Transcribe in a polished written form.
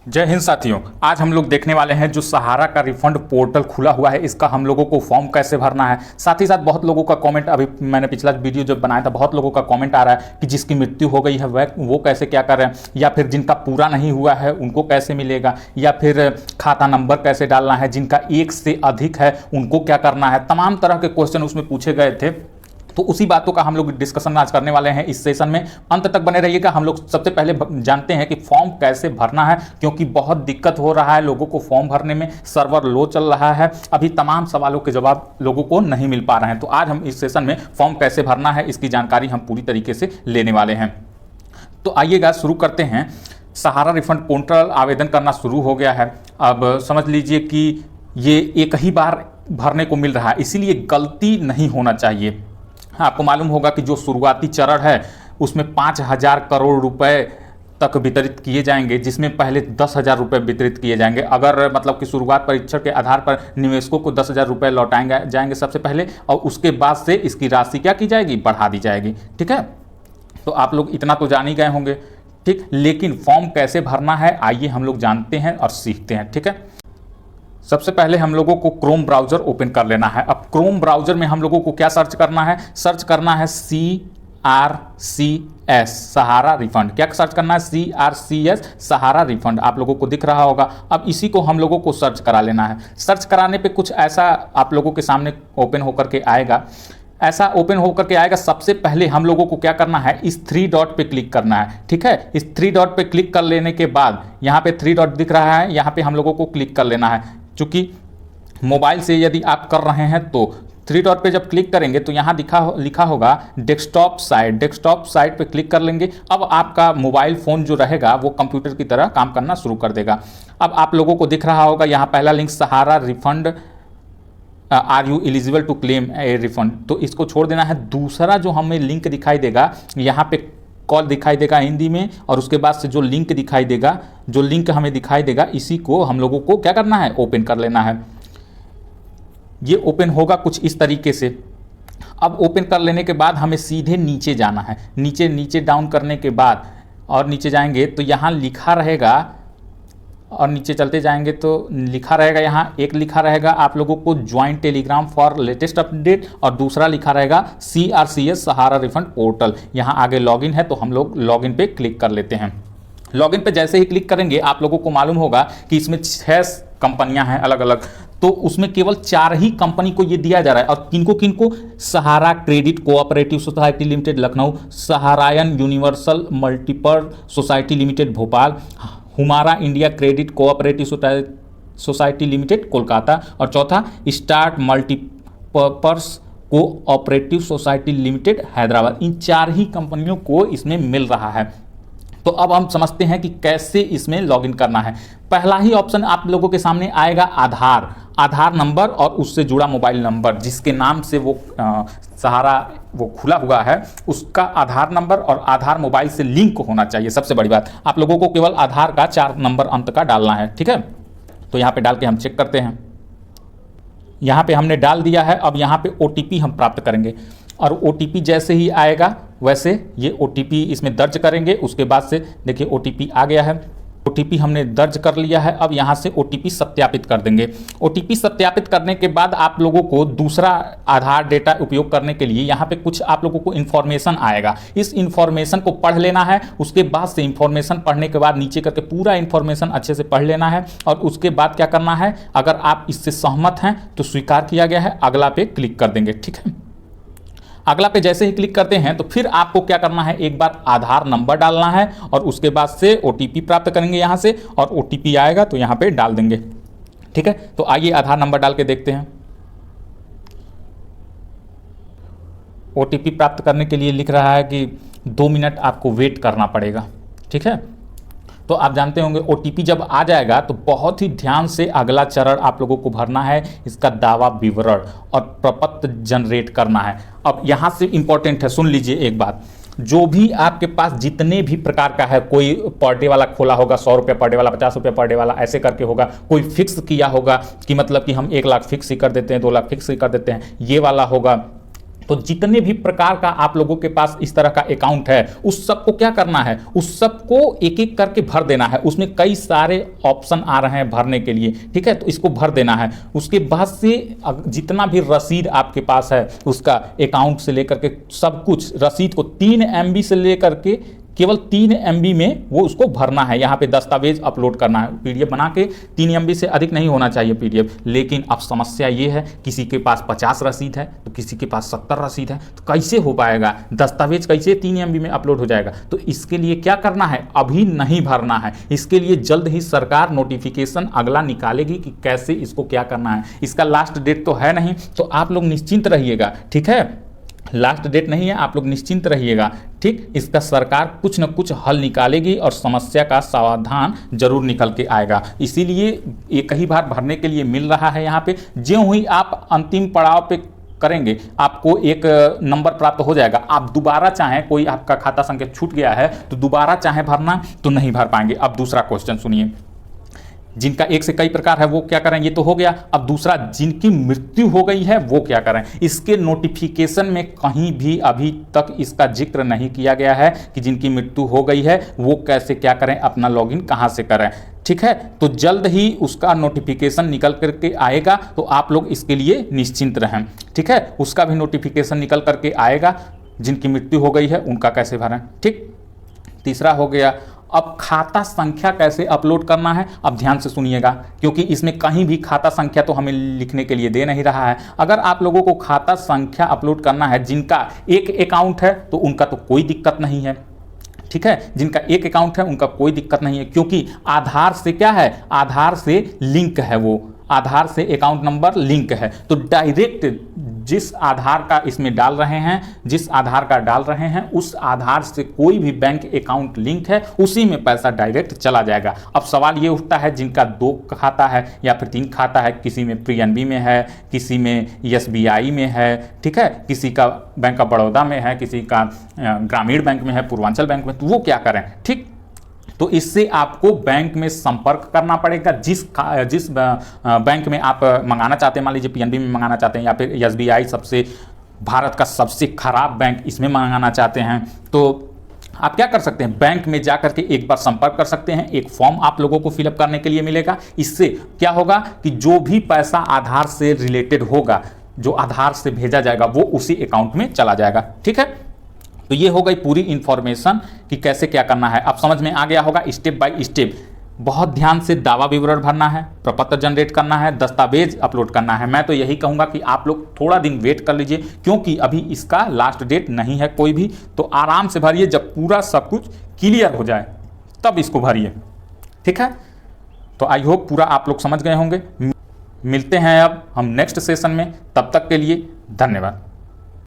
जय हिंद साथियों। आज हम लोग देखने वाले हैं जो सहारा का रिफंड पोर्टल खुला हुआ है, इसका हम लोगों को फॉर्म कैसे भरना है। साथ ही साथ बहुत लोगों का कमेंट, अभी मैंने पिछला वीडियो जब बनाया था, बहुत लोगों का कमेंट आ रहा है कि जिसकी मृत्यु हो गई है वह वो कैसे क्या कर रहे हैं, या फिर जिनका पूरा नहीं हुआ है उनको कैसे मिलेगा, या फिर खाता नंबर कैसे डालना है, जिनका एक से अधिक है उनको क्या करना है। तमाम तरह के क्वेश्चन उसमें पूछे गए थे, तो उसी बातों का हम लोग डिस्कशन आज करने वाले हैं इस सेशन में। अंत तक बने रहिएगा। हम लोग सबसे पहले जानते हैं कि फॉर्म कैसे भरना है, क्योंकि बहुत दिक्कत हो रहा है लोगों को फॉर्म भरने में। सर्वर लो चल रहा है, अभी तमाम सवालों के जवाब लोगों को नहीं मिल पा रहे हैं। तो आज हम इस सेशन में फॉर्म कैसे भरना है इसकी जानकारी हम पूरी तरीके से लेने वाले हैं। तो आइएगा शुरू करते हैं। सहारा रिफंड पोर्टल आवेदन करना शुरू हो गया है। अब समझ लीजिए कि ये एक ही बार भरने को मिल रहा है, इसीलिए गलती नहीं होना चाहिए। आपको मालूम होगा कि जो शुरुआती चरण है उसमें 5,000 करोड़ रुपए तक वितरित किए जाएंगे, जिसमें पहले 10,000 रुपये वितरित किए जाएंगे। अगर मतलब कि शुरुआत परीक्षण के आधार पर निवेशकों को 10,000 रुपये लौटाएंगे जाएंगे सबसे पहले, और उसके बाद से इसकी राशि क्या की जाएगी, बढ़ा दी जाएगी। ठीक है, तो आप लोग इतना तो जान ही गए होंगे। ठीक, लेकिन फॉर्म कैसे भरना है आइए हम लोग जानते हैं और सीखते हैं। ठीक है, सबसे पहले हम लोगों को क्रोम ब्राउज़र ओपन कर लेना है। अब क्रोम ब्राउज़र में हम लोगों को क्या सर्च करना है, सर्च करना है CRCS सहारा रिफंड। क्या सर्च करना है, CRCS सहारा रिफंड। आप लोगों को दिख रहा होगा। अब इसी को हम लोगों को सर्च करा लेना है। सर्च कराने पे कुछ ऐसा आप लोगों के सामने ओपन होकर के आएगा। ऐसा ओपन होकर के आएगा। सबसे पहले हम लोगों को क्या करना है, इस 3 डॉट पे क्लिक करना है। ठीक है, इस 3 डॉट पे क्लिक कर लेने के बाद यहाँ पे 3 डॉट दिख रहा है, यहाँ पे हम लोगों को क्लिक कर लेना है। चूंकि मोबाइल से यदि आप कर रहे हैं तो 3 डॉट पे जब क्लिक करेंगे तो यहाँ लिखा होगा डेस्कटॉप साइट। डेस्कटॉप साइट पे क्लिक कर लेंगे। अब आपका मोबाइल फ़ोन जो रहेगा वो कंप्यूटर की तरह काम करना शुरू कर देगा। अब आप लोगों को दिख रहा होगा यहाँ पहला link, Sahara refund are you eligible to claim a refund, तो इसको छोड़ देना है। दूसरा जो हमें लिंक दिखाई देगा, यहाँ पे कॉल दिखाई देगा हिंदी में, और उसके बाद से जो लिंक दिखाई देगा, जो लिंक हमें दिखाई देगा, इसी को हम लोगों को क्या करना है, ओपन कर लेना है। ये ओपन होगा कुछ इस तरीके से। अब ओपन कर लेने के बाद हमें सीधे नीचे जाना है। नीचे डाउन करने के बाद और नीचे जाएंगे तो यहाँ लिखा रहेगा, और नीचे चलते जाएंगे तो लिखा रहेगा, यहाँ एक लिखा रहेगा आप लोगों को join Telegram for latest update, और दूसरा लिखा रहेगा CRCS सहारा रिफंड पोर्टल। यहाँ आगे लॉगिन है तो हम लोग लॉगिन पे क्लिक कर लेते हैं। लॉगिन पे जैसे ही क्लिक करेंगे आप लोगों को मालूम होगा कि इसमें 6 कंपनियां हैं अलग अलग, तो उसमें केवल 4 ही कंपनी को ये दिया जा रहा है। और किनको किनको, Sahara credit cooperative society limited Lucknow, Saharayan universal multipurpose society limited Bhopal, Humara India credit cooperative society limited Kolkata, और चौथा Stars multipurpose cooperative society limited Hyderabad. इन 4 ही कंपनियों को इसमें मिल रहा है। तो अब हम समझते हैं कि कैसे इसमें लॉगिन करना है। पहला ही ऑप्शन आप लोगों के सामने आएगा, आधार नंबर और उससे जुड़ा मोबाइल नंबर। जिसके नाम से वो सहारा वो खुला हुआ है उसका आधार नंबर और आधार मोबाइल से लिंक होना चाहिए। सबसे बड़ी बात, आप लोगों को केवल आधार का 4 नंबर अंत का डालना है। ठीक है, तो यहाँ पे डाल के हम चेक करते हैं। यहाँ पे हमने डाल दिया है। अब यहाँ पे OTP हम प्राप्त करेंगे, और OTP जैसे ही आएगा वैसे ये OTP इसमें दर्ज करेंगे। उसके बाद से देखिए OTP आ गया है। OTP हमने दर्ज कर लिया है। अब यहाँ से OTP सत्यापित कर देंगे। OTP सत्यापित करने के बाद आप लोगों को दूसरा आधार डेटा उपयोग करने के लिए यहाँ पे कुछ आप लोगों को इन्फॉर्मेशन आएगा। इस इन्फॉर्मेशन को पढ़ लेना है। उसके बाद से इन्फॉर्मेशन पढ़ने के बाद नीचे करके पूरा इन्फॉर्मेशन अच्छे से पढ़ लेना है, और उसके बाद क्या करना है, अगर आप इससे सहमत हैं तो स्वीकार किया गया है, अगला पे क्लिक कर देंगे। ठीक है, अगला पे जैसे ही क्लिक करते हैं तो फिर आपको क्या करना है, एक बार आधार नंबर डालना है, और उसके बाद से OTP प्राप्त करेंगे यहाँ से, और OTP आएगा तो यहाँ पे डाल देंगे। ठीक है, तो आइए आधार नंबर डाल के देखते हैं। OTP प्राप्त करने के लिए लिख रहा है कि 2 मिनट आपको वेट करना पड़ेगा। ठीक है, तो आप जानते होंगे OTP जब आ जाएगा तो बहुत ही ध्यान से अगला चरण आप लोगों को भरना है, इसका दावा विवरण और प्रपत्र जनरेट करना है। अब यहाँ से इंपॉर्टेंट है, सुन लीजिए एक बात, जो भी आपके पास जितने भी प्रकार का है, कोई पर डे वाला खोला होगा 100 रुपये पर डे वाला, 50 रुपये पर डे वाला, ऐसे करके होगा। कोई फिक्स किया होगा कि मतलब कि हम 1 लाख फिक्स ही कर देते हैं, 2 लाख फिक्स ही कर देते हैं, ये वाला होगा। तो जितने भी प्रकार का आप लोगों के पास इस तरह का अकाउंट है, उस सबको क्या करना है, उस सबको एक एक करके भर देना है। उसमें कई सारे ऑप्शन आ रहे हैं भरने के लिए, ठीक है, तो इसको भर देना है। उसके बाद से जितना भी रसीद आपके पास है उसका अकाउंट से लेकर के सब कुछ रसीद को 3 MB से लेकर के केवल 3 MB में वो उसको भरना है। यहाँ पे दस्तावेज अपलोड करना है, PDF बना के 3 MB से अधिक नहीं होना चाहिए PDF। लेकिन अब समस्या ये है, किसी के पास 50 रसीद है तो किसी के पास 70 रसीद है, तो कैसे हो पाएगा, दस्तावेज कैसे 3 MB में अपलोड हो जाएगा। तो इसके लिए क्या करना है, अभी नहीं भरना है। इसके लिए जल्द ही सरकार नोटिफिकेशन अगला निकालेगी कि कैसे इसको क्या करना है। इसका लास्ट डेट तो है नहीं, तो आप लोग निश्चिंत रहिएगा, ठीक है, लास्ट डेट नहीं है, आप लोग निश्चिंत रहिएगा, ठीक। इसका सरकार कुछ न कुछ हल निकालेगी और समस्या का समाधान जरूर निकल के आएगा। इसीलिए एक ही बार भरने के लिए मिल रहा है। यहाँ पे ज्यों ही आप अंतिम पड़ाव पे करेंगे आपको एक नंबर प्राप्त हो जाएगा। आप दोबारा चाहें, कोई आपका खाता संख्या छूट गया है तो दोबारा चाहें भरना तो नहीं भर पाएंगे। अब दूसरा क्वेश्चन सुनिए, जिनका एक से कई प्रकार है वो क्या करें, ये तो हो गया। अब दूसरा, जिनकी मृत्यु हो गई है वो क्या करें। इसके नोटिफिकेशन में कहीं भी अभी तक इसका जिक्र नहीं किया गया है कि जिनकी मृत्यु हो गई है वो कैसे क्या करें, अपना लॉगिन कहां से करें, ठीक है। तो जल्द ही उसका नोटिफिकेशन निकल करके आएगा, तो आप लोग इसके लिए निश्चिंत रहें, ठीक है। उसका भी नोटिफिकेशन निकल करके आएगा, जिनकी मृत्यु हो गई है उनका कैसे भरें, ठीक। तीसरा हो गया, अब खाता संख्या कैसे अपलोड करना है। अब ध्यान से सुनिएगा, क्योंकि इसमें कहीं भी खाता संख्या तो हमें लिखने के लिए दे नहीं रहा है। अगर आप लोगों को खाता संख्या अपलोड करना है, जिनका एक अकाउंट है तो उनका तो कोई दिक्कत नहीं है, ठीक है। जिनका एक अकाउंट है उनका कोई दिक्कत नहीं है, क्योंकि आधार से क्या है, आधार से लिंक है, वो आधार से अकाउंट नंबर लिंक है। तो डायरेक्ट जिस आधार का इसमें डाल रहे हैं, जिस आधार का डाल रहे हैं उस आधार से कोई भी बैंक अकाउंट लिंक है, उसी में पैसा डायरेक्ट चला जाएगा। अब सवाल ये उठता है, जिनका 2 खाता है या फिर 3 खाता है, किसी में PNB में है, किसी में SBI में है, ठीक है, किसी का बैंक ऑफ बड़ौदा में है, किसी का ग्रामीण बैंक में है, पूर्वांचल बैंक में, तो वो क्या करें, ठीक। तो इससे आपको बैंक में संपर्क करना पड़ेगा। जिस बैंक में आप मंगाना चाहते हैं, मान लीजिए PNB में मंगाना चाहते हैं या फिर SBI, सबसे भारत का सबसे खराब बैंक, इसमें मंगाना चाहते हैं, तो आप क्या कर सकते हैं, बैंक में जाकर के एक बार संपर्क कर सकते हैं। एक फॉर्म आप लोगों को फिलअप करने के लिए मिलेगा। इससे क्या होगा कि जो भी पैसा आधार से रिलेटेड होगा, जो आधार से भेजा जाएगा, वो उसी अकाउंट में चला जाएगा, ठीक है। तो ये हो गई पूरी इंफॉर्मेशन कि कैसे क्या करना है। अब समझ में आ गया होगा स्टेप बाय स्टेप। बहुत ध्यान से दावा विवरण भरना है, प्रपत्र जनरेट करना है, दस्तावेज अपलोड करना है। मैं तो यही कहूँगा कि आप लोग थोड़ा दिन वेट कर लीजिए, क्योंकि अभी इसका लास्ट डेट नहीं है कोई भी। तो आराम से भरिए, जब पूरा सब कुछ क्लियर हो जाए तब इसको भरिए, ठीक है। तो आई होप पूरा आप लोग समझ गए होंगे। मिलते हैं अब हम नेक्स्ट सेशन में, तब तक के लिए धन्यवाद।